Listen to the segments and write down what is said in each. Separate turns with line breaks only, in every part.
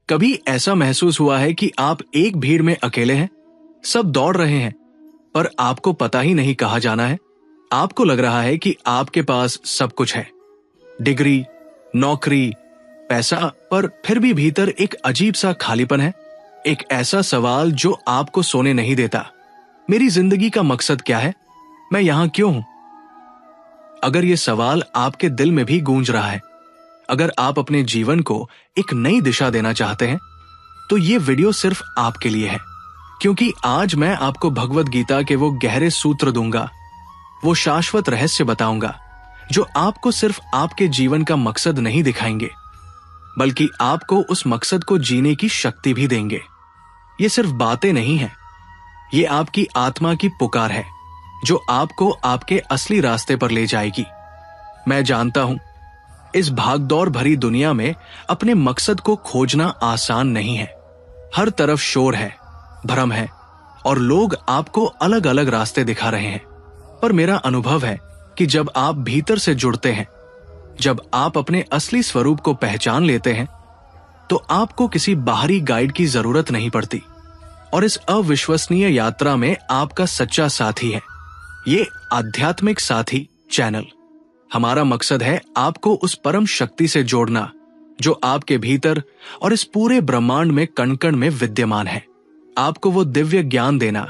कभी ऐसा महसूस हुआ है कि आप एक भीड़ में अकेले हैं, सब दौड़ रहे हैं, पर आपको पता ही नहीं कहाँ जाना है? आपको लग रहा है कि आपके पास सब कुछ है, डिग्री, नौकरी, पैसा, पर फिर भी भीतर एक अजीब सा खालीपन है। एक ऐसा सवाल जो आपको सोने नहीं देता। मेरी जिंदगी का मकसद क्या है? मैं यहां क्यों हूं? अगर यह सवाल आपके दिल में भी गूंज रहा है, अगर आप अपने जीवन को एक नई दिशा देना चाहते हैं, तो ये वीडियो सिर्फ आपके लिए है। क्योंकि आज मैं आपको भगवद गीता के वो गहरे सूत्र दूंगा, वो शाश्वत रहस्य बताऊंगा जो आपको सिर्फ आपके जीवन का मकसद नहीं दिखाएंगे, बल्कि आपको उस मकसद को जीने की शक्ति भी देंगे। ये सिर्फ बातें नहीं हैं, ये आपकी आत्मा की पुकार है जो आपको आपके असली रास्ते पर ले जाएगी। मैं जानता हूं, इस भागदौड़ भरी दुनिया में अपने मकसद को खोजना आसान नहीं है। हर तरफ शोर है, भ्रम है और लोग आपको अलग अलग रास्ते दिखा रहे हैं। पर मेरा अनुभव है कि जब आप भीतर से जुड़ते हैं, जब आप अपने असली स्वरूप को पहचान लेते हैं, तो आपको किसी बाहरी गाइड की जरूरत नहीं पड़ती। और इस अविश्वसनीय यात्रा में आपका सच्चा साथी है ये आध्यात्मिक साथी चैनल। हमारा मकसद है आपको उस परम शक्ति से जोड़ना जो आपके भीतर और इस पूरे ब्रह्मांड में कण कण में विद्यमान है। आपको वो दिव्य ज्ञान देना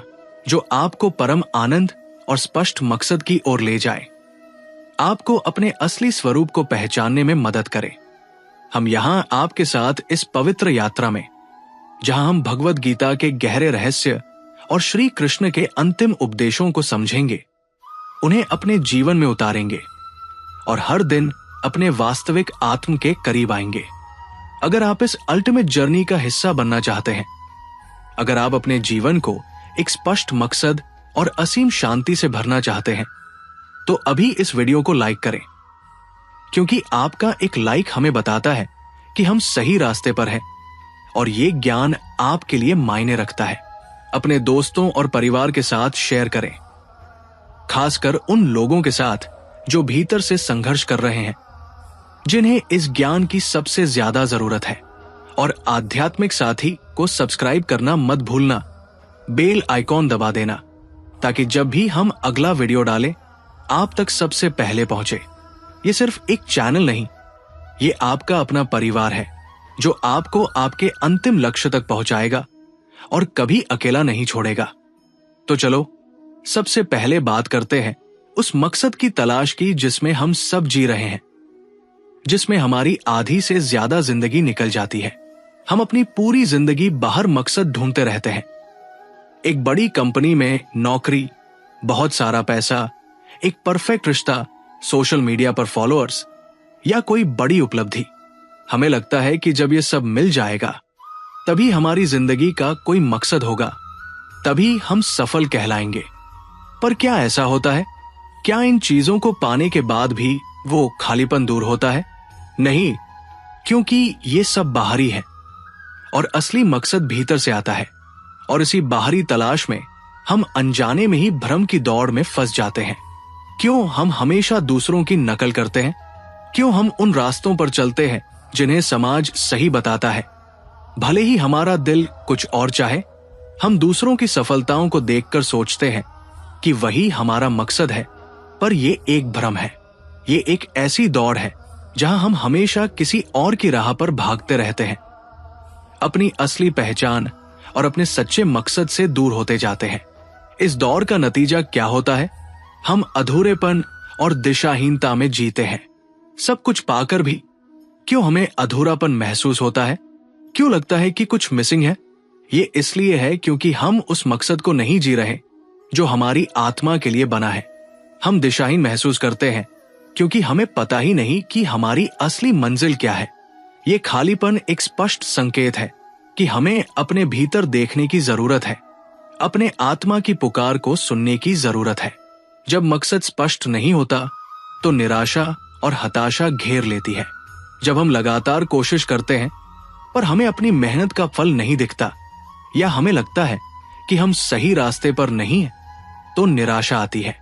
जो आपको परम आनंद और स्पष्ट मकसद की ओर ले जाए, आपको अपने असली स्वरूप को पहचानने में मदद करे। हम यहां आपके साथ इस पवित्र यात्रा में, जहां हम भगवद गीता के गहरे रहस्य और श्री कृष्ण के अंतिम उपदेशों को समझेंगे, उन्हें अपने जीवन में उतारेंगे और हर दिन अपने वास्तविक आत्म के करीब आएंगे। अगर आप इस अल्टीमेट जर्नी का हिस्सा बनना चाहते हैं, अगर आप अपने जीवन को एक स्पष्ट मकसद और असीम शांति से भरना चाहते हैं, तो अभी इस वीडियो को लाइक करें, क्योंकि आपका एक लाइक हमें बताता है कि हम सही रास्ते पर हैं और ये ज्ञान आपके लिए मायने रखता है। अपने दोस्तों और परिवार के साथ शेयर करें, खासकर उन लोगों के साथ जो भीतर से संघर्ष कर रहे हैं, जिन्हें इस ज्ञान की सबसे ज्यादा जरूरत है। और आध्यात्मिक साथी को सब्सक्राइब करना मत भूलना, बेल आइकॉन दबा देना, ताकि जब भी हम अगला वीडियो डालें आप तक सबसे पहले पहुंचे। ये सिर्फ एक चैनल नहीं, ये आपका अपना परिवार है जो आपको आपके अंतिम लक्ष्य तक पहुंचाएगा और कभी अकेला नहीं छोड़ेगा। तो चलो सबसे पहले बात करते हैं उस मकसद की तलाश की जिसमें हम सब जी रहे हैं, जिसमें हमारी आधी से ज्यादा जिंदगी निकल जाती है। हम अपनी पूरी जिंदगी बाहर मकसद ढूंढते रहते हैं। एक बड़ी कंपनी में नौकरी, बहुत सारा पैसा, एक परफेक्ट रिश्ता, सोशल मीडिया पर फॉलोअर्स या कोई बड़ी उपलब्धि। हमें लगता है कि जब ये सब मिल जाएगा तभी हमारी जिंदगी का कोई मकसद होगा, तभी हम सफल कहलाएंगे। पर क्या ऐसा होता है? क्या इन चीजों को पाने के बाद भी वो खालीपन दूर होता है? नहीं, क्योंकि ये सब बाहरी है और असली मकसद भीतर से आता है। और इसी बाहरी तलाश में हम अनजाने में ही भ्रम की दौड़ में फंस जाते हैं। क्यों हम हमेशा दूसरों की नकल करते हैं? क्यों हम उन रास्तों पर चलते हैं जिन्हें समाज सही बताता है, भले ही हमारा दिल कुछ और चाहे? हम दूसरों की सफलताओं को देखकर सोचते हैं कि वही हमारा मकसद है, पर ये एक भ्रम है। ये एक ऐसी दौड़ है जहां हम हमेशा किसी और की राह पर भागते रहते हैं, अपनी असली पहचान और अपने सच्चे मकसद से दूर होते जाते हैं। इस दौड़ का नतीजा क्या होता है? हम अधूरेपन और दिशाहीनता में जीते हैं। सब कुछ पाकर भी क्यों हमें अधूरापन महसूस होता है? क्यों लगता है कि कुछ मिसिंग है? ये इसलिए है क्योंकि हम उस मकसद को नहीं जी रहे जो हमारी आत्मा के लिए बना है। हम दिशाहीन महसूस करते हैं क्योंकि हमें पता ही नहीं कि हमारी असली मंजिल क्या है। ये खालीपन एक स्पष्ट संकेत है कि हमें अपने भीतर देखने की जरूरत है, अपने आत्मा की पुकार को सुनने की जरूरत है। जब मकसद स्पष्ट नहीं होता तो निराशा और हताशा घेर लेती है। जब हम लगातार कोशिश करते हैं पर हमें अपनी मेहनत का फल नहीं दिखता, या हमें लगता है कि हम सही रास्ते पर नहीं हैं, तो निराशा आती है।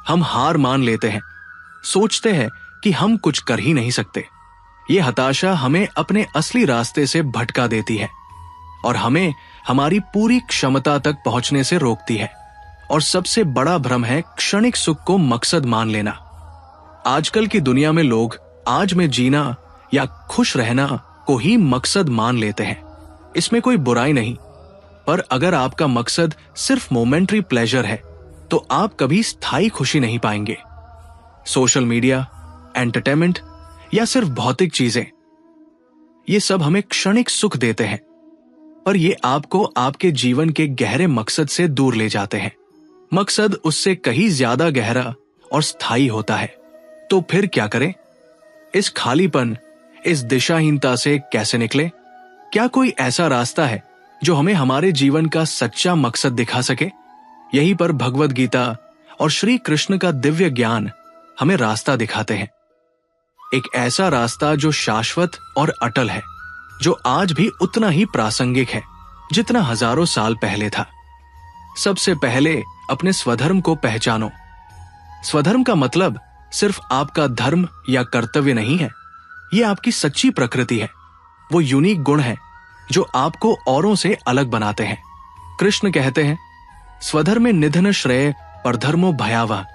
हम हार मान लेते हैं, सोचते हैं कि हम कुछ कर ही नहीं सकते। ये हताशा हमें अपने असली रास्ते से भटका देती है और हमें हमारी पूरी क्षमता तक पहुंचने से रोकती है। और सबसे बड़ा भ्रम है क्षणिक सुख को मकसद मान लेना। आजकल की दुनिया में लोग आज में जीना या खुश रहना को ही मकसद मान लेते हैं। इसमें कोई बुराई नहीं, पर अगर आपका मकसद सिर्फ मोमेंटरी प्लेजर है तो आप कभी स्थायी खुशी नहीं पाएंगे। सोशल मीडिया, एंटरटेनमेंट या सिर्फ भौतिक चीजें, ये सब हमें क्षणिक सुख देते हैं, पर ये आपको आपके जीवन के गहरे मकसद से दूर ले जाते हैं। मकसद उससे कहीं ज्यादा गहरा और स्थायी होता है। तो फिर क्या करें? इस खालीपन, इस दिशाहीनता से कैसे निकले? क्या कोई ऐसा रास्ता है जो हमें हमारे जीवन का सच्चा मकसद दिखा सके? यहीं पर भगवद गीता और श्री कृष्ण का दिव्य ज्ञान हमें रास्ता दिखाते हैं। एक ऐसा रास्ता जो शाश्वत और अटल है, जो आज भी उतना ही प्रासंगिक है जितना हजारों साल पहले था। सबसे पहले अपने स्वधर्म को पहचानो। स्वधर्म का मतलब सिर्फ आपका धर्म या कर्तव्य नहीं है, यह आपकी सच्ची प्रकृति है। वो यूनिक गुण है जो आपको औरों से अलग बनाते हैं। कृष्ण कहते हैं, स्वधर्मे निधन श्रेय परधर्मो भयावह,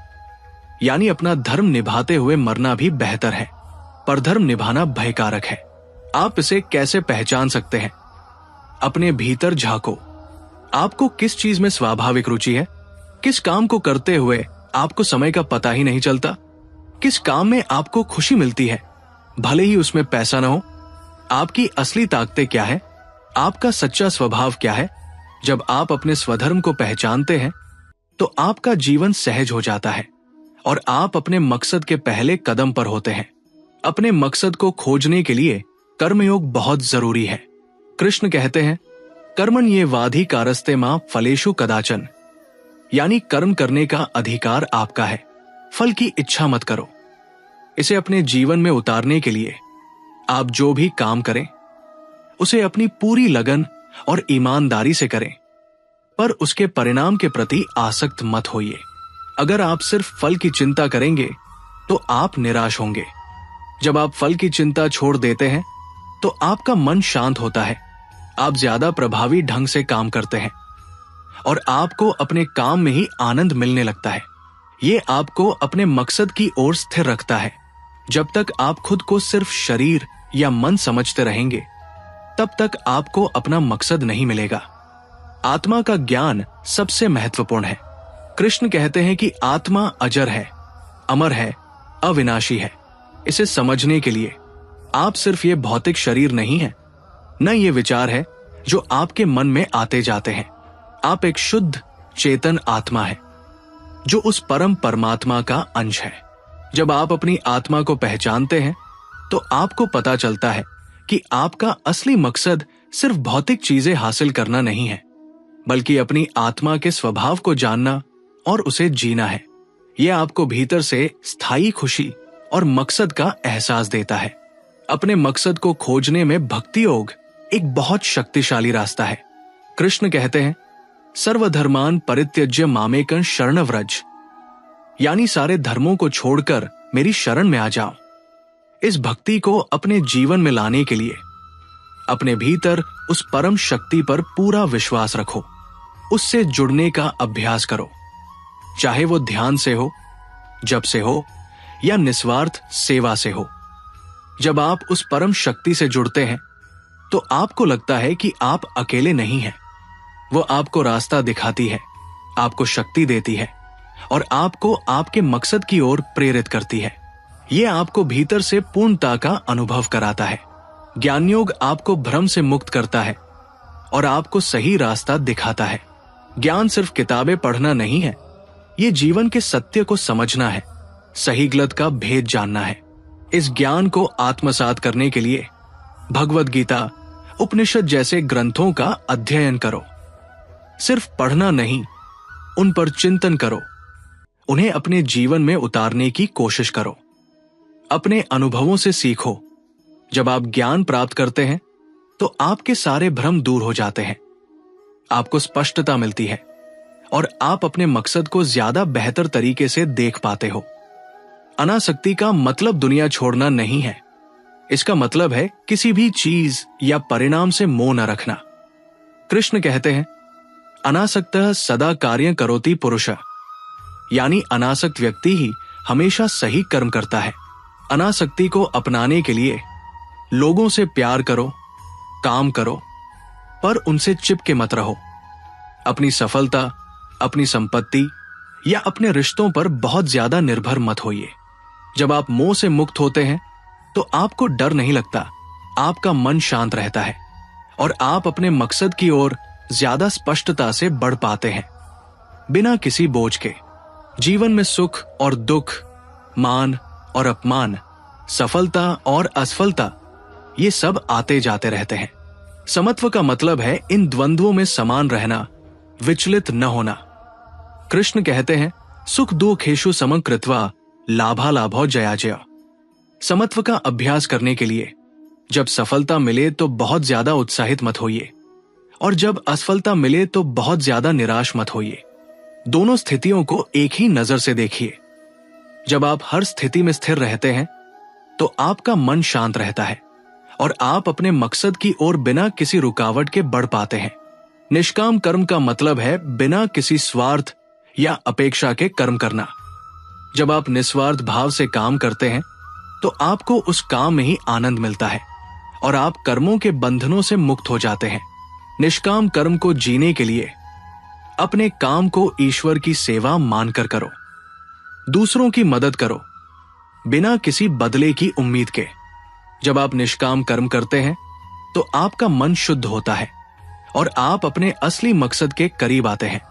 यानी अपना धर्म निभाते हुए मरना भी बेहतर है, परधर्म निभाना भयकारक है। आप इसे कैसे पहचान सकते हैं? अपने भीतर झांको। आपको किस चीज में स्वाभाविक रुचि है? किस काम को करते हुए आपको समय का पता ही नहीं चलता? किस काम में आपको खुशी मिलती है, भले ही उसमें पैसा न हो? आपकी असली ताकतें क्या है? आपका सच्चा स्वभाव क्या है? जब आप अपने स्वधर्म को पहचानते हैं तो आपका जीवन सहज हो जाता है और आप अपने मकसद के पहले कदम पर होते हैं। अपने मकसद को खोजने के लिए कर्मयोग बहुत जरूरी है। कृष्ण कहते हैं, कर्मण ये वाधि कारस्ते मां फलेषु कदाचन, यानी कर्म करने का अधिकार आपका है, फल की इच्छा मत करो। इसे अपने जीवन में उतारने के लिए आप जो भी काम करें उसे अपनी पूरी लगन और ईमानदारी से करें, पर उसके परिणाम के प्रति आसक्त मत होइए। अगर आप सिर्फ फल की चिंता करेंगे तो आप निराश होंगे। जब आप फल की चिंता छोड़ देते हैं तो आपका मन शांत होता है, आप ज्यादा प्रभावी ढंग से काम करते हैं और आपको अपने काम में ही आनंद मिलने लगता है। ये आपको अपने मकसद की ओर स्थिर रखता है। जब तक आप खुद को सिर्फ शरीर या मन समझते रहेंगे, तब तक आपको अपना मकसद नहीं मिलेगा। आत्मा का ज्ञान सबसे महत्वपूर्ण है। कृष्ण कहते हैं कि आत्मा अजर है, अमर है, अविनाशी है। इसे समझने के लिए आप सिर्फ ये भौतिक शरीर नहीं है, न ये विचार है जो आपके मन में आते जाते हैं। आप एक शुद्ध चेतन आत्मा है जो उस परम परमात्मा का अंश है। जब आप अपनी आत्मा को पहचानते हैं तो आपको पता चलता है कि आपका असली मकसद सिर्फ भौतिक चीजें हासिल करना नहीं है, बल्कि अपनी आत्मा के स्वभाव को जानना और उसे जीना है। यह आपको भीतर से स्थायी खुशी और मकसद का एहसास देता है। अपने मकसद को खोजने में भक्ति योग एक बहुत शक्तिशाली रास्ता है। कृष्ण कहते हैं, सर्वधर्मान परित्यज्य मामेकं शरण व्रज, यानी सारे धर्मों को छोड़कर मेरी शरण में आ जाओ। इस भक्ति को अपने जीवन में लाने के लिए अपने भीतर उस परम शक्ति पर पूरा विश्वास रखो, उससे जुड़ने का अभ्यास करो। चाहे वो ध्यान से हो, जप से हो या निस्वार्थ सेवा से हो। जब आप उस परम शक्ति से जुड़ते हैं तो आपको लगता है कि आप अकेले नहीं हैं। वो आपको रास्ता दिखाती है, आपको शक्ति देती है और आपको आपके मकसद की ओर प्रेरित करती है। ये आपको भीतर से पूर्णता का अनुभव कराता है। ज्ञान योग आपको भ्रम से मुक्त करता है और आपको सही रास्ता दिखाता है। ज्ञान सिर्फ किताबें पढ़ना नहीं है, ये जीवन के सत्य को समझना है, सही गलत का भेद जानना है। इस ज्ञान को आत्मसात करने के लिए भगवद गीता, उपनिषद जैसे ग्रंथों का अध्ययन करो। सिर्फ पढ़ना नहीं, उन पर चिंतन करो, उन्हें अपने जीवन में उतारने की कोशिश करो। अपने अनुभवों से सीखो। जब आप ज्ञान प्राप्त करते हैं तो आपके सारे भ्रम दूर हो जाते हैं, आपको स्पष्टता मिलती है और आप अपने मकसद को ज्यादा बेहतर तरीके से देख पाते हो। अनासक्ति का मतलब दुनिया छोड़ना नहीं है, इसका मतलब है किसी भी चीज या परिणाम से मोह न रखना। कृष्ण कहते हैं, अनासक्तः सदा कार्य करोति पुरुष, यानी अनासक्त व्यक्ति ही हमेशा सही कर्म करता है। अनासक्ति को अपनाने के लिए लोगों से प्यार करो, काम करो, पर उनसे चिपके मत रहो। अपनी सफलता, अपनी संपत्ति या अपने रिश्तों पर बहुत ज्यादा निर्भर मत होइए। जब आप मोह से मुक्त होते हैं तो आपको डर नहीं लगता, आपका मन शांत रहता है और आप अपने मकसद की ओर ज्यादा स्पष्टता से बढ़ पाते हैं, बिना किसी बोझ के। जीवन में सुख और दुख, मान और अपमान, सफलता और असफलता, ये सब आते जाते रहते हैं। समत्व का मतलब है इन द्वंद्वों में समान रहना, विचलित न होना। कृष्ण कहते हैं, सुख दुखेषु समं कृत्वा लाभालाभो जयाजय। समत्व का अभ्यास करने के लिए जब सफलता मिले तो बहुत ज्यादा उत्साहित मत होइए और जब असफलता मिले तो बहुत ज्यादा निराश मत होइए। दोनों स्थितियों को एक ही नजर से देखिए। जब आप हर स्थिति में स्थिर रहते हैं तो आपका मन शांत रहता है और आप अपने मकसद की ओर बिना किसी रुकावट के बढ़ पाते हैं। निष्काम कर्म का मतलब है बिना किसी स्वार्थ या अपेक्षा के कर्म करना। जब आप निस्वार्थ भाव से काम करते हैं तो आपको उस काम में ही आनंद मिलता है और आप कर्मों के बंधनों से मुक्त हो जाते हैं। निष्काम कर्म को जीने के लिए अपने काम को ईश्वर की सेवा मानकर करो। दूसरों की मदद करो बिना किसी बदले की उम्मीद के। जब आप निष्काम कर्म करते हैं तो आपका मन शुद्ध होता है और आप अपने असली मकसद के करीब आते हैं,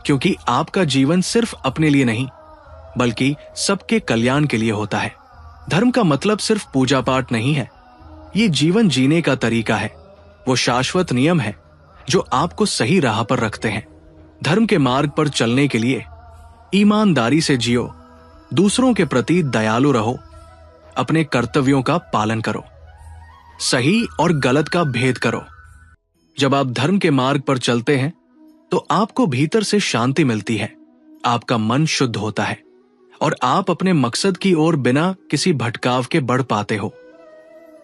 क्योंकि आपका जीवन सिर्फ अपने लिए नहीं बल्कि सबके कल्याण के लिए होता है। धर्म का मतलब सिर्फ पूजा पाठ नहीं है, ये जीवन जीने का तरीका है। वो शाश्वत नियम है जो आपको सही राह पर रखते हैं। धर्म के मार्ग पर चलने के लिए ईमानदारी से जियो, दूसरों के प्रति दयालु रहो, अपने कर्तव्यों का पालन करो, सही और गलत का भेद करो। जब आप धर्म के मार्ग पर चलते हैं तो आपको भीतर से शांति मिलती है, आपका मन शुद्ध होता है और आप अपने मकसद की ओर बिना किसी भटकाव के बढ़ पाते हो।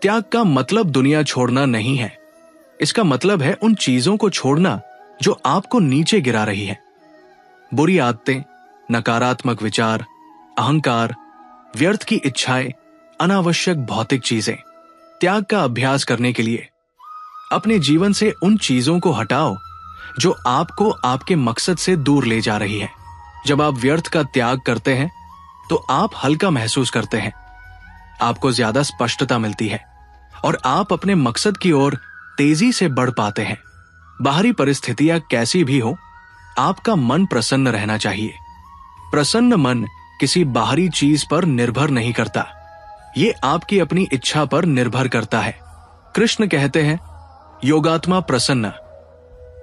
त्याग का मतलब दुनिया छोड़ना नहीं है, इसका मतलब है उन चीजों को छोड़ना जो आपको नीचे गिरा रही है। बुरी आदतें, नकारात्मक विचार, अहंकार, व्यर्थ की इच्छाएं, अनावश्यक भौतिक चीजें। त्याग का अभ्यास करने के लिए अपने जीवन से उन चीजों को हटाओ जो आपको आपके मकसद से दूर ले जा रही है। जब आप व्यर्थ का त्याग करते हैं तो आप हल्का महसूस करते हैं, आपको ज्यादा स्पष्टता मिलती है और आप अपने मकसद की ओर तेजी से बढ़ पाते हैं। बाहरी परिस्थितियां कैसी भी हो, आपका मन प्रसन्न रहना चाहिए। प्रसन्न मन किसी बाहरी चीज पर निर्भर नहीं करता, ये आपकी अपनी इच्छा पर निर्भर करता है। कृष्ण कहते हैं, योगात्मा प्रसन्न,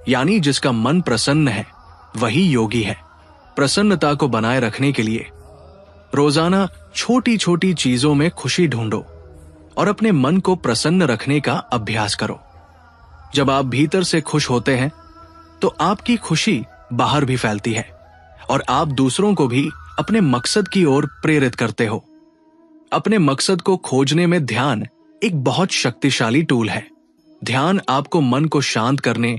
यानी जिसका मन प्रसन्न है वही योगी है। प्रसन्नता को बनाए रखने के लिए रोजाना छोटी छोटी चीजों में खुशी ढूंढो और अपने मन को प्रसन्न रखने का अभ्यास करो। जब आप भीतर से खुश होते हैं तो आपकी खुशी बाहर भी फैलती है और आप दूसरों को भी अपने मकसद की ओर प्रेरित करते हो। अपने मकसद को खोजने में ध्यान एक बहुत शक्तिशाली टूल है। ध्यान आपको मन को शांत करने,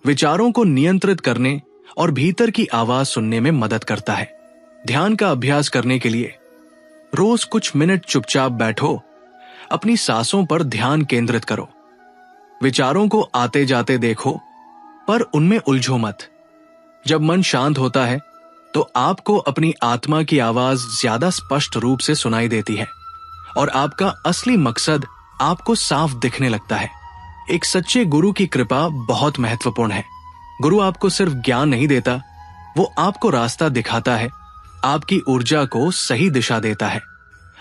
विचारों को नियंत्रित करने और भीतर की आवाज सुनने में मदद करता है। ध्यान का अभ्यास करने के लिए रोज कुछ मिनट चुपचाप बैठो, अपनी सांसों पर ध्यान केंद्रित करो। विचारों को आते जाते देखो पर उनमें उलझो मत। जब मन शांत होता है तो आपको अपनी आत्मा की आवाज ज्यादा स्पष्ट रूप से सुनाई देती है और आपका असली मकसद आपको साफ दिखने लगता है। एक सच्चे गुरु की कृपा बहुत महत्वपूर्ण है। गुरु आपको सिर्फ ज्ञान नहीं देता, वो आपको रास्ता दिखाता है, आपकी ऊर्जा को सही दिशा देता है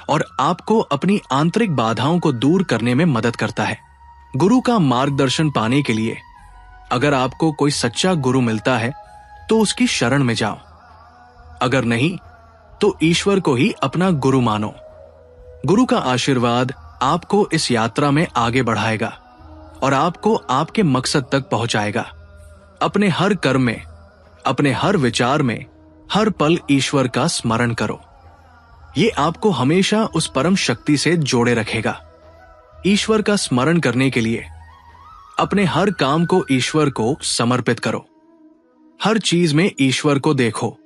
और आपको अपनी आंतरिक बाधाओं को दूर करने में मदद करता है। गुरु का मार्गदर्शन पाने के लिए अगर आपको कोई सच्चा गुरु मिलता है तो उसकी शरण में जाओ, अगर नहीं तो ईश्वर को ही अपना गुरु मानो। गुरु का आशीर्वाद आपको इस यात्रा में आगे बढ़ाएगा और आपको आपके मकसद तक पहुंचाएगा। अपने हर कर्म में, अपने हर विचार में, हर पल ईश्वर का स्मरण करो। ये आपको हमेशा उस परम शक्ति से जोड़े रखेगा ईश्वर का स्मरण करने के लिए अपने हर काम को ईश्वर को समर्पित करो। हर चीज में ईश्वर को देखो।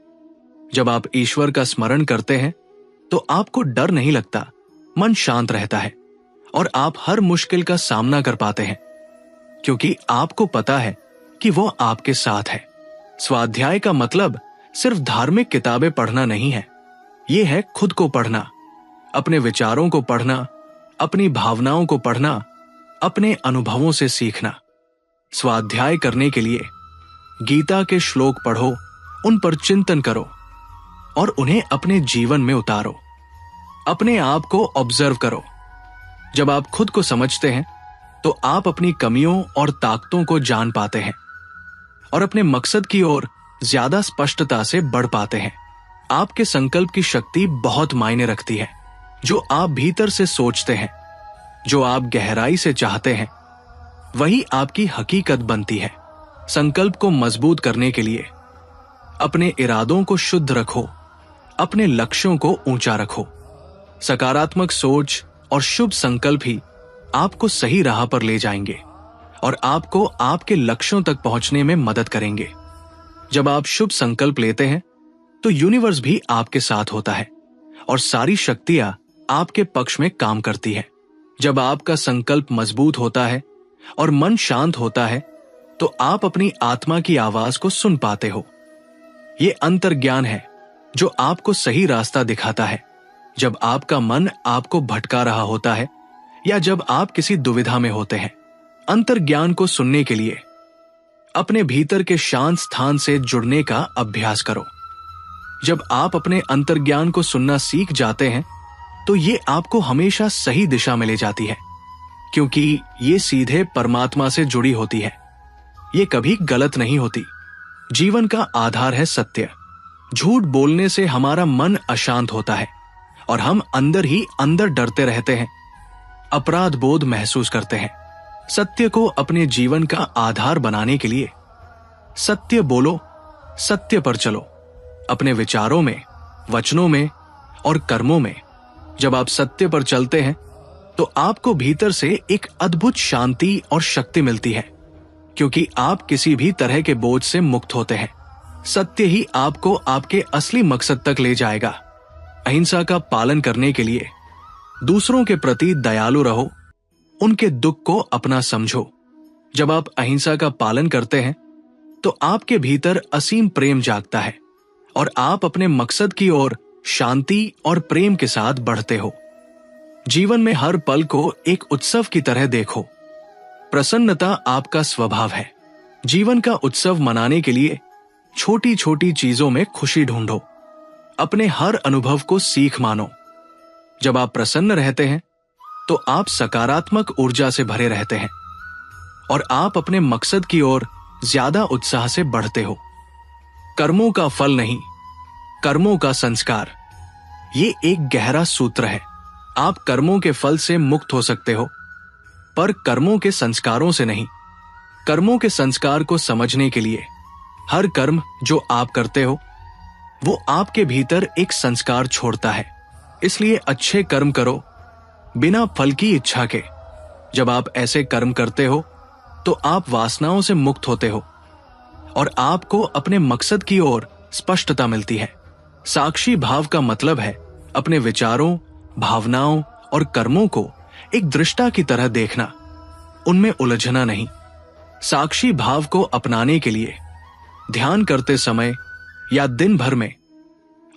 जब आप ईश्वर का स्मरण करते हैं तो आपको डर नहीं लगता, मन शांत रहता है और आप हर मुश्किल का सामना कर पाते हैं, क्योंकि आपको पता है कि वो आपके साथ है। स्वाध्याय का मतलब सिर्फ धार्मिक किताबें पढ़ना नहीं है, ये है खुद को पढ़ना, अपने विचारों को पढ़ना, अपनी भावनाओं को पढ़ना, अपने अनुभवों से सीखना। स्वाध्याय करने के लिए गीता के श्लोक पढ़ो, उन पर चिंतन करो और उन्हें अपने जीवन में उतारो। अपने आप को ऑब्जर्व करो। जब आप खुद को समझते हैं तो आप अपनी कमियों और ताकतों को जान पाते हैं और अपने मकसद की ओर ज्यादा स्पष्टता से बढ़ पाते हैं। आपके संकल्प की शक्ति बहुत मायने रखती है। जो आप भीतर से सोचते हैं, जो आप गहराई से चाहते हैं, वही आपकी हकीकत बनती है। संकल्प को मजबूत करने के लिए अपने इरादों को शुद्ध रखो, अपने लक्ष्यों को ऊंचा रखो। सकारात्मक सोच और शुभ संकल्प ही आपको सही राह पर ले जाएंगे और आपको आपके लक्ष्यों तक पहुंचने में मदद करेंगे। जब आप शुभ संकल्प लेते हैं तो यूनिवर्स भी आपके साथ होता है और सारी शक्तियां आपके पक्ष में काम करती है। जब आपका संकल्प मजबूत होता है और मन शांत होता है तो आप अपनी आत्मा की आवाज को सुन पाते हो। ये अंतर्ज्ञान है जो आपको सही रास्ता दिखाता है जब आपका मन आपको भटका रहा होता है या जब आप किसी दुविधा में होते हैं। अंतर्ज्ञान को सुनने के लिए अपने भीतर के शांत स्थान से जुड़ने का अभ्यास करो। जब आप अपने अंतर्ज्ञान को सुनना सीख जाते हैं तो ये आपको हमेशा सही दिशा में ले जाती है, क्योंकि ये सीधे परमात्मा से जुड़ी होती है। ये कभी गलत नहीं होती। जीवन का आधार है सत्य। झूठ बोलने से हमारा मन अशांत होता है और हम अंदर ही अंदर डरते रहते हैं, अपराध बोध महसूस करते हैं। सत्य को अपने जीवन का आधार बनाने के लिए सत्य बोलो, सत्य पर चलो। अपने विचारों में, वचनों में और कर्मों में जब आप सत्य पर चलते हैं तो आपको भीतर से एक अद्भुत शांति और शक्ति मिलती है, क्योंकि आप किसी भी तरह के बोझ से मुक्त होते हैं। सत्य ही आपको आपके असली मकसद तक ले जाएगा। अहिंसा का पालन करने के लिए दूसरों के प्रति दयालु रहो, उनके दुख को अपना समझो। जब आप अहिंसा का पालन करते हैं तो आपके भीतर असीम प्रेम जागता है और आप अपने मकसद की ओर शांति और प्रेम के साथ बढ़ते हो। जीवन में हर पल को एक उत्सव की तरह देखो। प्रसन्नता आपका स्वभाव है। जीवन का उत्सव मनाने के लिए छोटी छोटी चीजों में खुशी ढूंढो। अपने हर अनुभव को सीख मानो। जब आप प्रसन्न रहते हैं तो आप सकारात्मक ऊर्जा से भरे रहते हैं और आप अपने मकसद की ओर ज्यादा उत्साह से बढ़ते हो। कर्मों का फल नहीं, कर्मों का संस्कार, ये एक गहरा सूत्र है। आप कर्मों के फल से मुक्त हो सकते हो, पर कर्मों के संस्कारों से नहीं। कर्मों के संस्कार को समझने के लिए हर कर्म जो आप करते हो वो आपके भीतर एक संस्कार छोड़ता है। इसलिए अच्छे कर्म करो बिना फल की इच्छा के। जब आप ऐसे कर्म करते हो तो आप वासनाओं से मुक्त होते हो और आपको अपने मकसद की ओर स्पष्टता मिलती है। साक्षी भाव का मतलब है अपने विचारों, भावनाओं और कर्मों को एक दृष्टा की तरह देखना, उनमें उलझना नहीं। साक्षी भाव को अपनाने के लिए ध्यान करते समय या दिन भर में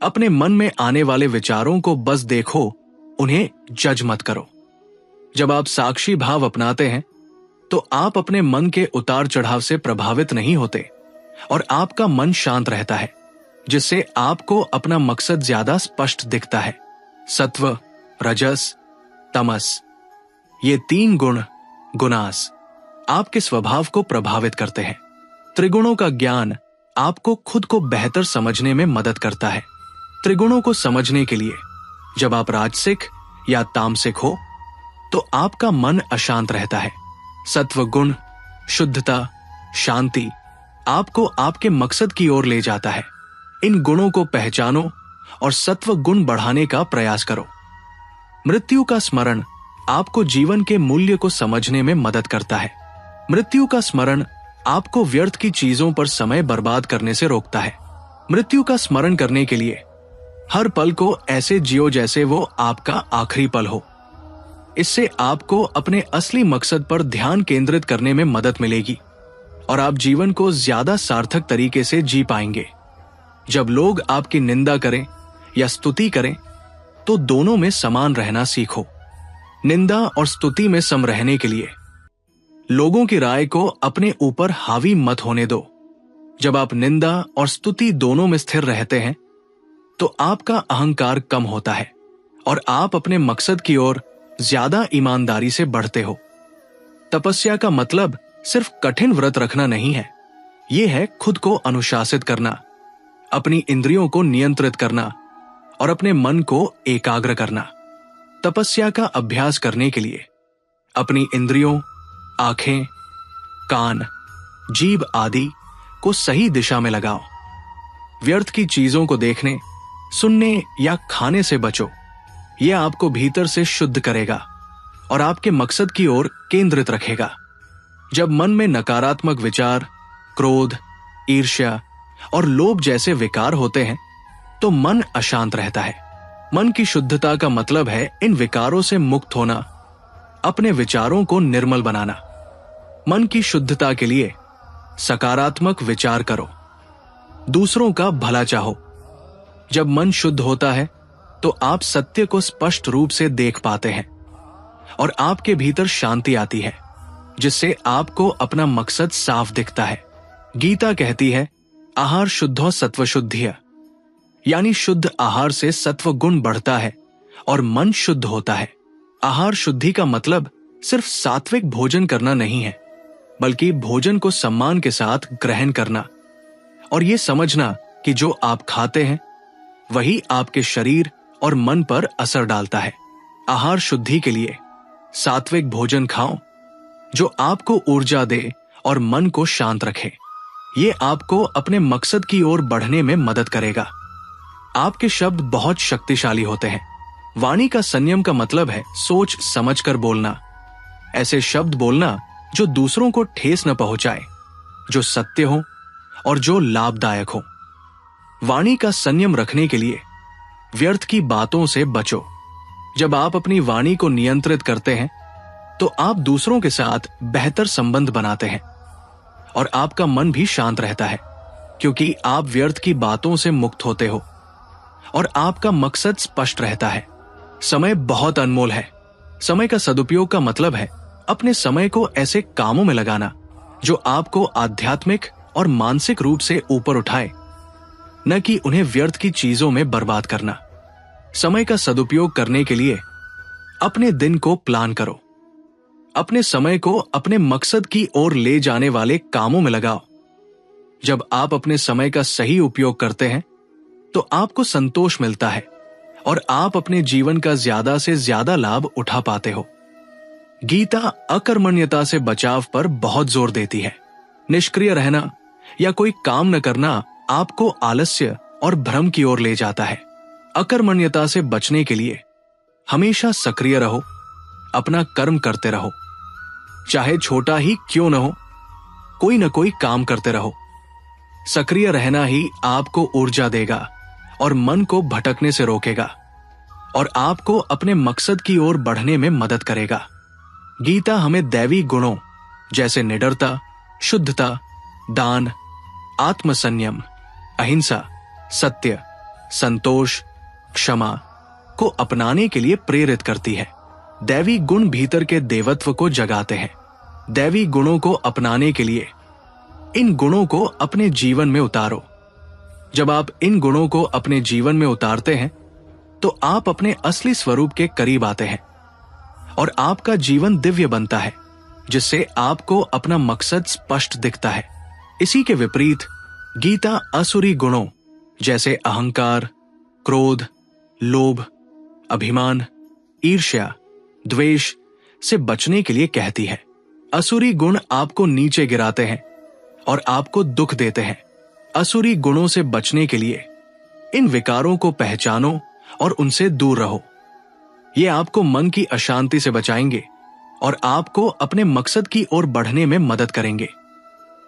अपने मन में आने वाले विचारों को बस देखो, उन्हें जज मत करो। जब आप साक्षी भाव अपनाते हैं तो आप अपने मन के उतार चढ़ाव से प्रभावित नहीं होते और आपका मन शांत रहता है, जिससे आपको अपना मकसद ज्यादा स्पष्ट दिखता है। सत्व, रजस, तमस, ये 3 गुण, गुणास आपके स्वभाव को प्रभावित करते हैं। त्रिगुणों का ज्ञान आपको खुद को बेहतर समझने में मदद करता है। त्रिगुणों को समझने के लिए जब आप राजसिक या तामसिक हो तो आपका मन अशांत रहता है। सत्व गुण, शुद्धता, शांति आपको आपके मकसद की ओर ले जाता है। इन गुणों को पहचानो और सत्व गुण बढ़ाने का प्रयास करो। मृत्यु का स्मरण आपको जीवन के मूल्य को समझने में मदद करता है। मृत्यु का स्मरण आपको व्यर्थ की चीजों पर समय बर्बाद करने से रोकता है। मृत्यु का स्मरण करने के लिए हर पल को ऐसे जियो जैसे वो आपका आखिरी पल हो। इससे आपको अपने असली मकसद पर ध्यान केंद्रित करने में मदद मिलेगी और आप जीवन को ज्यादा सार्थक तरीके से जी पाएंगे। जब लोग आपकी निंदा करें या स्तुति करें तो दोनों में समान रहना सीखो। निंदा और स्तुति में सम रहने के लिए लोगों की राय को अपने ऊपर हावी मत होने दो। जब आप निंदा और स्तुति दोनों में स्थिर रहते हैं तो आपका अहंकार कम होता है और आप अपने मकसद की ओर ज्यादा ईमानदारी से बढ़ते हो। तपस्या का मतलब सिर्फ कठिन व्रत रखना नहीं है, यह है खुद को अनुशासित करना, अपनी इंद्रियों को नियंत्रित करना और अपने मन को एकाग्र करना। तपस्या का अभ्यास करने के लिए अपनी इंद्रियों, आंखें, कान, जीभ आदि को सही दिशा में लगाओ। व्यर्थ की चीजों को देखने, सुनने या खाने से बचो। यह आपको भीतर से शुद्ध करेगा और आपके मकसद की ओर केंद्रित रखेगा। जब मन में नकारात्मक विचार, क्रोध, ईर्ष्या और लोभ जैसे विकार होते हैं तो मन अशांत रहता है। मन की शुद्धता का मतलब है इन विकारों से मुक्त होना, अपने विचारों को निर्मल बनाना। मन की शुद्धता के लिए सकारात्मक विचार करो, दूसरों का भला चाहो। जब मन शुद्ध होता है तो आप सत्य को स्पष्ट रूप से देख पाते हैं और आपके भीतर शांति आती है, जिससे आपको अपना मकसद साफ दिखता है। गीता कहती है, आहार शुद्धो सत्व शुद्धिय, यानी शुद्ध आहार से सत्व गुण बढ़ता है और मन शुद्ध होता है। आहार शुद्धि का मतलब सिर्फ सात्विक भोजन करना नहीं है, बल्कि भोजन को सम्मान के साथ ग्रहण करना और ये समझना कि जो आप खाते हैं वही आपके शरीर और मन पर असर डालता है। आहार शुद्धि के लिए सात्विक भोजन खाओ जो आपको ऊर्जा दे और मन को शांत रखे। ये आपको अपने मकसद की ओर बढ़ने में मदद करेगा। आपके शब्द बहुत शक्तिशाली होते हैं। वाणी का संयम का मतलब है सोच समझकर बोलना। ऐसे शब्द बोलना जो दूसरों को ठेस न पहुंचाए, जो सत्य हो और जो लाभदायक हो। वाणी का संयम रखने के लिए व्यर्थ की बातों से बचो। जब आप अपनी वाणी को नियंत्रित करते हैं तो आप दूसरों के साथ बेहतर संबंध बनाते हैं और आपका मन भी शांत रहता है, क्योंकि आप व्यर्थ की बातों से मुक्त होते हो और आपका मकसद स्पष्ट रहता है। समय बहुत अनमोल है। समय का सदुपयोग का मतलब है अपने समय को ऐसे कामों में लगाना जो आपको आध्यात्मिक और मानसिक रूप से ऊपर उठाए, न कि उन्हें व्यर्थ की चीजों में बर्बाद करना। समय का सदुपयोग करने के लिए अपने दिन को प्लान करो। अपने समय को अपने मकसद की ओर ले जाने वाले कामों में लगाओ। जब आप अपने समय का सही उपयोग करते हैं तो आपको संतोष मिलता है और आप अपने जीवन का ज्यादा से ज्यादा लाभ उठा पाते हो। गीता अकर्मण्यता से बचाव पर बहुत जोर देती है। निष्क्रिय रहना या कोई काम न करना आपको आलस्य और भ्रम की ओर ले जाता है। अकर्मण्यता से बचने के लिए हमेशा सक्रिय रहो, अपना कर्म करते रहो, चाहे छोटा ही क्यों न हो, कोई न कोई काम करते रहो। सक्रिय रहना ही आपको ऊर्जा देगा और मन को भटकने से रोकेगा और आपको अपने मकसद की ओर बढ़ने में मदद करेगा। गीता हमें दैवी गुणों जैसे निडरता, शुद्धता, दान, आत्मसंयम, अहिंसा, सत्य, संतोष, क्षमा को अपनाने के लिए प्रेरित करती है। दैवी गुण भीतर के देवत्व को जगाते हैं। दैवी गुणों को अपनाने के लिए इन गुणों को अपने जीवन में उतारो। जब आप इन गुणों को अपने जीवन में उतारते हैं तो आप अपने असली स्वरूप के करीब आते हैं और आपका जीवन दिव्य बनता है, जिससे आपको अपना मकसद स्पष्ट दिखता है। इसी के विपरीत गीता असुरी गुणों जैसे अहंकार, क्रोध, लोभ, अभिमान, ईर्ष्या, द्वेष से बचने के लिए कहती है। असुरी गुण आपको नीचे गिराते हैं और आपको दुख देते हैं। असुरी गुणों से बचने के लिए इन विकारों को पहचानो और उनसे दूर रहो। ये आपको मन की अशांति से बचाएंगे और आपको अपने मकसद की ओर बढ़ने में मदद करेंगे।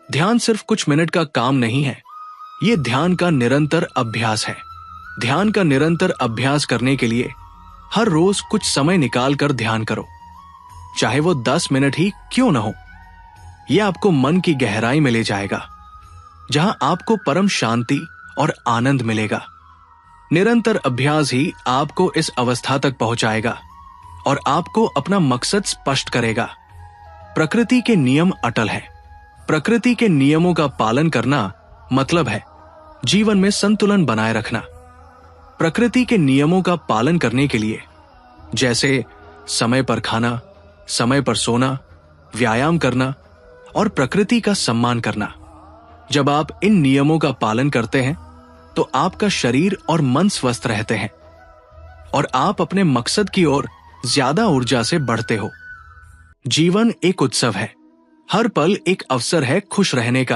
ध्यान सिर्फ कुछ मिनट का काम नहीं है, ये ध्यान का निरंतर अभ्यास है। ध्यान का निरंतर अभ्यास करने के लिए हर रोज कुछ समय निकाल कर ध्यान करो, चाहे वो 10 मिनट ही क्यों न हो। यह आपको मन की गहराई में ले जाएगा, जहां आपको परम शांति और आनंद मिलेगा। निरंतर अभ्यास ही आपको इस अवस्था तक पहुंचाएगा और आपको अपना मकसद स्पष्ट करेगा। प्रकृति के नियम अटल है। प्रकृति के नियमों का पालन करना मतलब है जीवन में संतुलन बनाए रखना। प्रकृति के नियमों का पालन करने के लिए जैसे समय पर खाना, समय पर सोना, व्यायाम करना और प्रकृति का सम्मान करना। जब आप इन नियमों का पालन करते हैं तो आपका शरीर और मन स्वस्थ रहते हैं और आप अपने मकसद की ओर ज्यादा ऊर्जा से बढ़ते हो। जीवन एक उत्सव है। हर पल एक अवसर है खुश रहने का,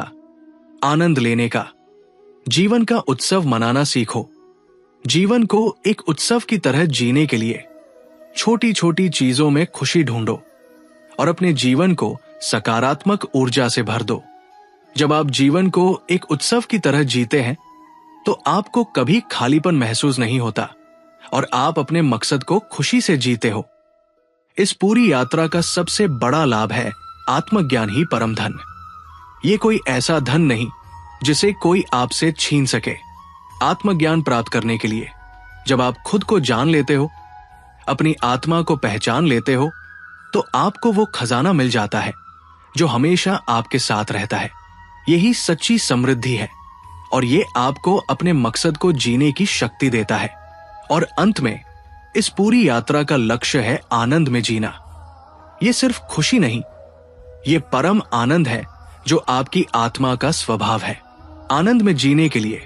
आनंद लेने का। जीवन का उत्सव मनाना सीखो। जीवन को एक उत्सव की तरह जीने के लिए छोटी छोटी चीजों में खुशी ढूंढो और अपने जीवन को सकारात्मक ऊर्जा से भर दो। जब आप जीवन को एक उत्सव की तरह जीते हैं तो आपको कभी खालीपन महसूस नहीं होता और आप अपने मकसद को खुशी से जीते हो। इस पूरी यात्रा का सबसे बड़ा लाभ है आत्मज्ञान ही परम धन। ये कोई ऐसा धन नहीं जिसे कोई आपसे छीन सके। आत्मज्ञान प्राप्त करने के लिए जब आप खुद को जान लेते हो, अपनी आत्मा को पहचान लेते हो, तो आपको वो खजाना मिल जाता है जो हमेशा आपके साथ रहता है। यही सच्ची समृद्धि है और ये आपको अपने मकसद को जीने की शक्ति देता है। और अंत में इस पूरी यात्रा का लक्ष्य है आनंद में जीना। ये सिर्फ खुशी नहीं, ये परम आनंद है जो आपकी आत्मा का स्वभाव है। आनंद में जीने के लिए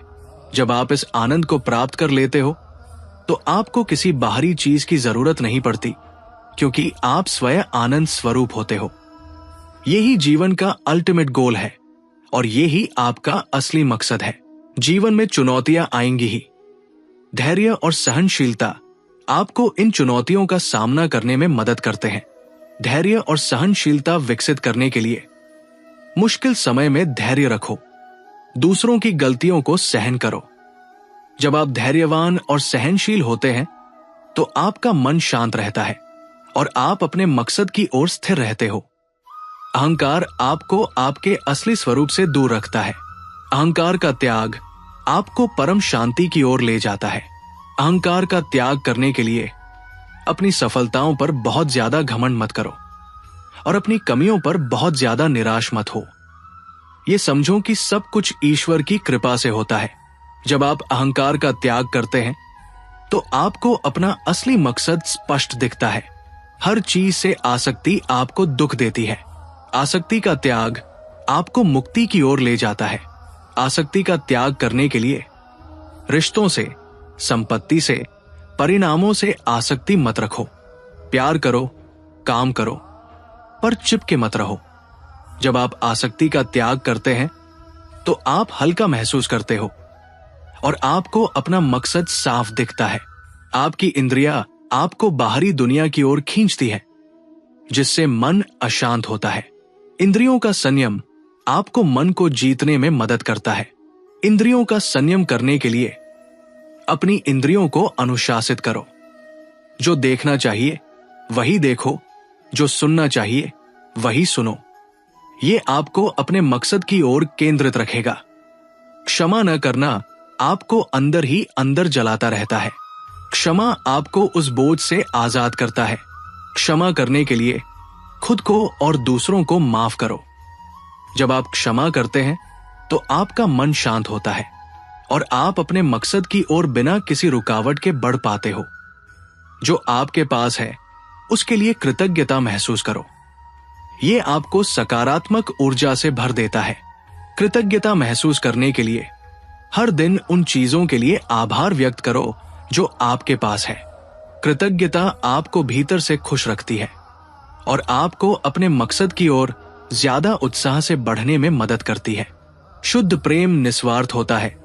जब आप इस आनंद को प्राप्त कर लेते हो तो आपको किसी बाहरी चीज की जरूरत नहीं पड़ती, क्योंकि आप स्वयं आनंद स्वरूप होते हो। यही जीवन का अल्टीमेट गोल है और यही आपका असली मकसद है। जीवन में चुनौतियां आएंगी ही। धैर्य और सहनशीलता आपको इन चुनौतियों का सामना करने में मदद करते हैं। धैर्य और सहनशीलता विकसित करने के लिए मुश्किल समय में धैर्य रखो, दूसरों की गलतियों को सहन करो। जब आप धैर्यवान और सहनशील होते हैं तो आपका मन शांत रहता है और आप अपने मकसद की ओर स्थिर रहते हो। अहंकार आपको आपके असली स्वरूप से दूर रखता है। अहंकार का त्याग आपको परम शांति की ओर ले जाता है। अहंकार का त्याग करने के लिए अपनी सफलताओं पर बहुत ज्यादा घमंड मत करो और अपनी कमियों पर बहुत ज्यादा निराश मत हो। ये समझो कि सब कुछ ईश्वर की कृपा से होता है। जब आप अहंकार का त्याग करते हैं तो आपको अपना असली मकसद स्पष्ट दिखता है। हर चीज से आसक्ति आपको दुख देती है। आसक्ति का त्याग आपको मुक्ति की ओर ले जाता है। आसक्ति का त्याग करने के लिए रिश्तों से, संपत्ति से, परिणामों से आसक्ति मत रखो। प्यार करो, काम करो, पर चिपके मत रहो। जब आप आसक्ति का त्याग करते हैं तो आप हल्का महसूस करते हो और आपको अपना मकसद साफ दिखता है। आपकी इंद्रियां आपको बाहरी दुनिया की ओर खींचती है, जिससे मन अशांत होता है। इंद्रियों का संयम आपको मन को जीतने में मदद करता है। इंद्रियों का संयम करने के लिए अपनी इंद्रियों को अनुशासित करो। जो देखना चाहिए वही देखो, जो सुनना चाहिए वही सुनो। ये आपको अपने मकसद की ओर केंद्रित रखेगा। क्षमा न करना आपको अंदर ही अंदर जलाता रहता है। क्षमा आपको उस बोझ से आजाद करता है। क्षमा करने के लिए खुद को और दूसरों को माफ करो। जब आप क्षमा करते हैं तो आपका मन शांत होता है और आप अपने मकसद की ओर बिना किसी रुकावट के बढ़ पाते हो। जो आपके पास है उसके लिए कृतज्ञता महसूस करो। ये आपको सकारात्मक ऊर्जा से भर देता है। कृतज्ञता महसूस करने के लिए हर दिन उन चीजों के लिए आभार व्यक्त करो जो आपके पास है। कृतज्ञता आपको भीतर से खुश रखती है और आपको अपने मकसद की ओर ज्यादा उत्साह से बढ़ने में मदद करती है। शुद्ध प्रेम निस्वार्थ होता है।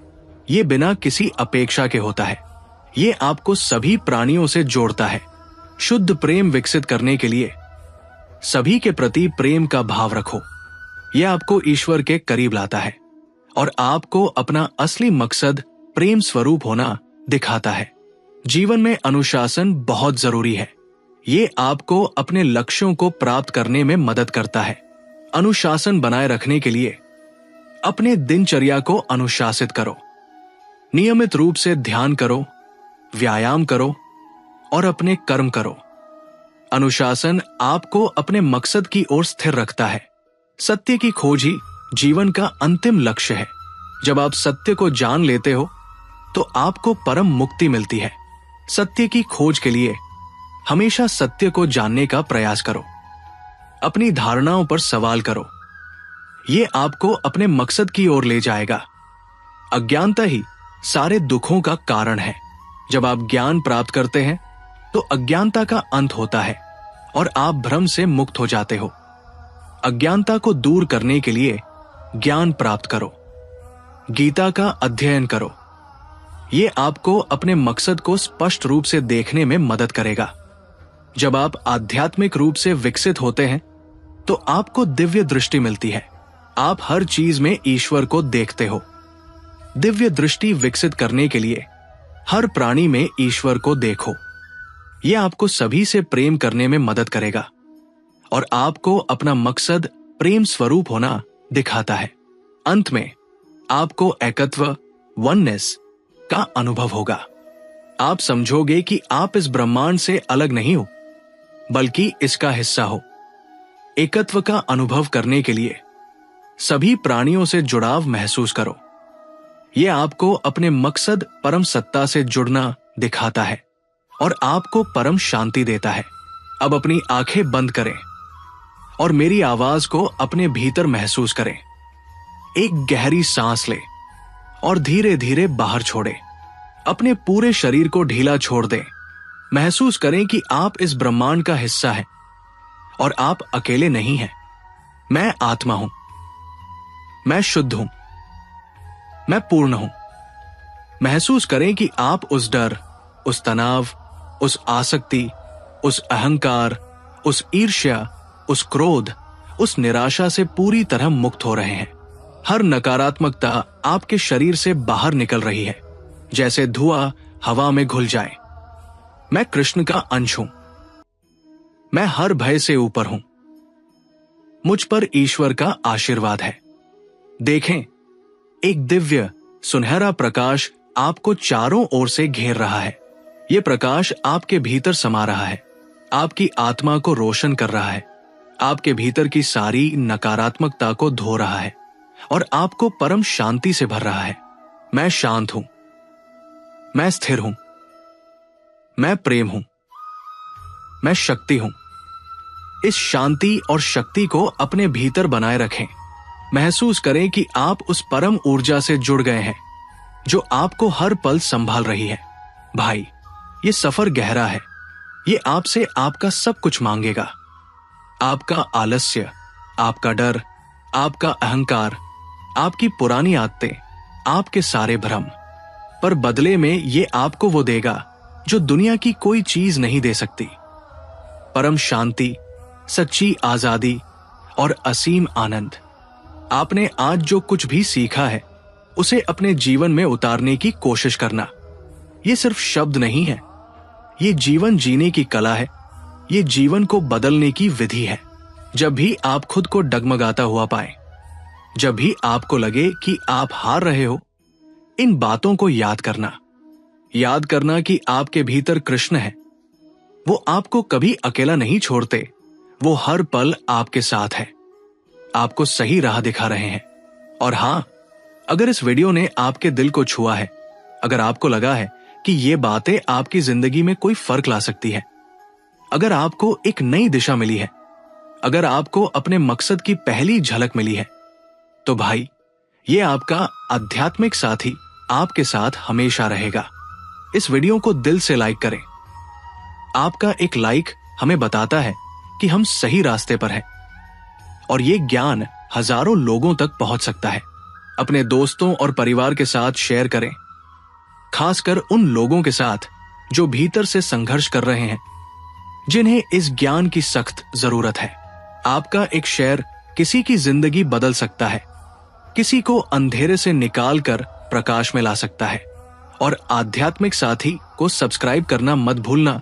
ये बिना किसी अपेक्षा के होता है। ये आपको सभी प्राणियों से जोड़ता है। शुद्ध प्रेम विकसित करने के लिए सभी के प्रति प्रेम का भाव रखो। यह आपको ईश्वर के करीब लाता है और आपको अपना असली मकसद प्रेम स्वरूप होना दिखाता है। जीवन में अनुशासन बहुत जरूरी है। ये आपको अपने लक्ष्यों को प्राप्त करने में मदद करता है। अनुशासन बनाए रखने के लिए अपने दिनचर्या को अनुशासित करो। नियमित रूप से ध्यान करो, व्यायाम करो और अपने कर्म करो। अनुशासन आपको अपने मकसद की ओर स्थिर रखता है। सत्य की खोज ही जीवन का अंतिम लक्ष्य है। जब आप सत्य को जान लेते हो तो आपको परम मुक्ति मिलती है। सत्य की खोज के लिए हमेशा सत्य को जानने का प्रयास करो। अपनी धारणाओं पर सवाल करो। यह आपको अपने मकसद की ओर ले जाएगा। अज्ञानता ही सारे दुखों का कारण है। जब आप ज्ञान प्राप्त करते हैं तो अज्ञानता का अंत होता है और आप भ्रम से मुक्त हो जाते हो। अज्ञानता को दूर करने के लिए ज्ञान प्राप्त करो। गीता का अध्ययन करो। यह आपको अपने मकसद को स्पष्ट रूप से देखने में मदद करेगा। जब आप आध्यात्मिक रूप से विकसित होते हैं तो आपको दिव्य दृष्टि मिलती है। आप हर चीज में ईश्वर को देखते हो। दिव्य दृष्टि विकसित करने के लिए हर प्राणी में ईश्वर को देखो। यह आपको सभी से प्रेम करने में मदद करेगा और आपको अपना मकसद प्रेम स्वरूप होना दिखाता है। अंत में आपको एकत्व, वननेस का अनुभव होगा। आप समझोगे कि आप इस ब्रह्मांड से अलग नहीं हो, बल्कि इसका हिस्सा हो। एकत्व का अनुभव करने के लिए सभी प्राणियों से जुड़ाव महसूस करो। यह आपको अपने मकसद परम सत्ता से जुड़ना दिखाता है और आपको परम शांति देता है। अब अपनी आंखें बंद करें और मेरी आवाज को अपने भीतर महसूस करें। एक गहरी सांस ले और धीरे धीरे बाहर छोड़े। अपने पूरे शरीर को ढीला छोड़ दें। महसूस करें कि आप इस ब्रह्मांड का हिस्सा हैं और आप अकेले नहीं हैं। मैं आत्मा हूं। मैं शुद्ध हूं। मैं पूर्ण हूं। महसूस करें कि आप उस डर, उस तनाव, उस आसक्ति, उस अहंकार, उस ईर्ष्या, उस क्रोध, उस निराशा से पूरी तरह मुक्त हो रहे हैं। हर नकारात्मकता आपके शरीर से बाहर निकल रही है, जैसे धुआं हवा में घुल जाए। मैं कृष्ण का अंश हूं। मैं हर भय से ऊपर हूं। मुझ पर ईश्वर का आशीर्वाद है। देखें, एक दिव्य सुनहरा प्रकाश आपको चारों ओर से घेर रहा है। यह प्रकाश आपके भीतर समा रहा है, आपकी आत्मा को रोशन कर रहा है, आपके भीतर की सारी नकारात्मकता को धो रहा है और आपको परम शांति से भर रहा है। मैं शांत हूं। मैं स्थिर हूं। मैं प्रेम हूं। मैं शक्ति हूं। इस शांति और शक्ति को अपने भीतर बनाए रखें। महसूस करें कि आप उस परम ऊर्जा से जुड़ गए हैं जो आपको हर पल संभाल रही है। भाई, ये सफर गहरा है। ये आपसे आपका सब कुछ मांगेगा। आपका आलस्य, आपका डर, आपका अहंकार, आपकी पुरानी आदतें, आपके सारे भ्रम, पर बदले में ये आपको वो देगा जो दुनिया की कोई चीज नहीं दे सकती। परम शांति, सच्ची आजादी और असीम आनंद। आपने आज जो कुछ भी सीखा है उसे अपने जीवन में उतारने की कोशिश करना। ये सिर्फ शब्द नहीं है, ये जीवन जीने की कला है। ये जीवन को बदलने की विधि है। जब भी आप खुद को डगमगाता हुआ पाए, जब भी आपको लगे कि आप हार रहे हो, इन बातों को याद करना। याद करना कि आपके भीतर कृष्ण है। वो आपको कभी अकेला नहीं छोड़ते। वो हर पल आपके साथ है, आपको सही राह दिखा रहे हैं। और हां, अगर इस वीडियो ने आपके दिल को छुआ है, अगर आपको लगा है कि ये बातें आपकी जिंदगी में कोई फर्क ला सकती है, अगर आपको एक नई दिशा मिली है, अगर आपको अपने मकसद की पहली झलक मिली है, तो भाई, ये आपका आध्यात्मिक साथी आपके साथ हमेशा रहेगा। इस वीडियो को दिल से लाइक करें। आपका एक लाइक हमें बताता है कि हम सही रास्ते पर हैं और ये ज्ञान हजारों लोगों तक पहुंच सकता है। अपने दोस्तों और परिवार के साथ शेयर करें, खासकर उन लोगों के साथ जो भीतर से संघर्ष कर रहे हैं। जिन्हें इस ज्ञान की सख्त जरूरत है। आपका एक शेयर किसी की जिंदगी बदल सकता है, किसी को अंधेरे से निकाल कर प्रकाश में ला सकता है। और आध्यात्मिक साथी को सब्सक्राइब करना मत भूलना,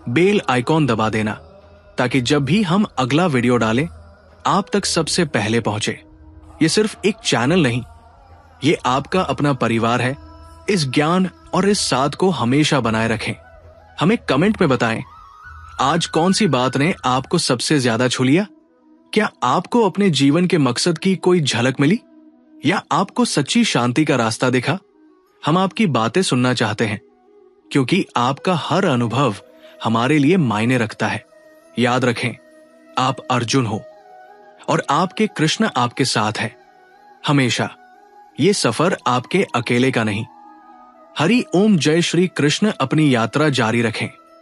बेल आइकॉन दबा देना, ताकि जब भी हम अगला वीडियो डालें आप तक सबसे पहले पहुंचे। ये सिर्फ एक चैनल नहीं, ये आपका अपना परिवार है। इस ज्ञान और इस साथ को हमेशा बनाए रखें। हमें कमेंट में बताएं, आज कौन सी बात ने आपको सबसे ज्यादा छू लिया? क्या आपको अपने जीवन के मकसद की कोई झलक मिली, या आपको सच्ची शांति का रास्ता दिखा? हम आपकी बातें सुनना चाहते हैं, क्योंकि आपका हर अनुभव हमारे लिए मायने रखता है। याद रखें, आप अर्जुन हो और आपके कृष्ण आपके साथ है हमेशा। ये सफर आपके अकेले का नहीं। हरि ओम जय श्री कृष्ण अपनी यात्रा जारी रखें।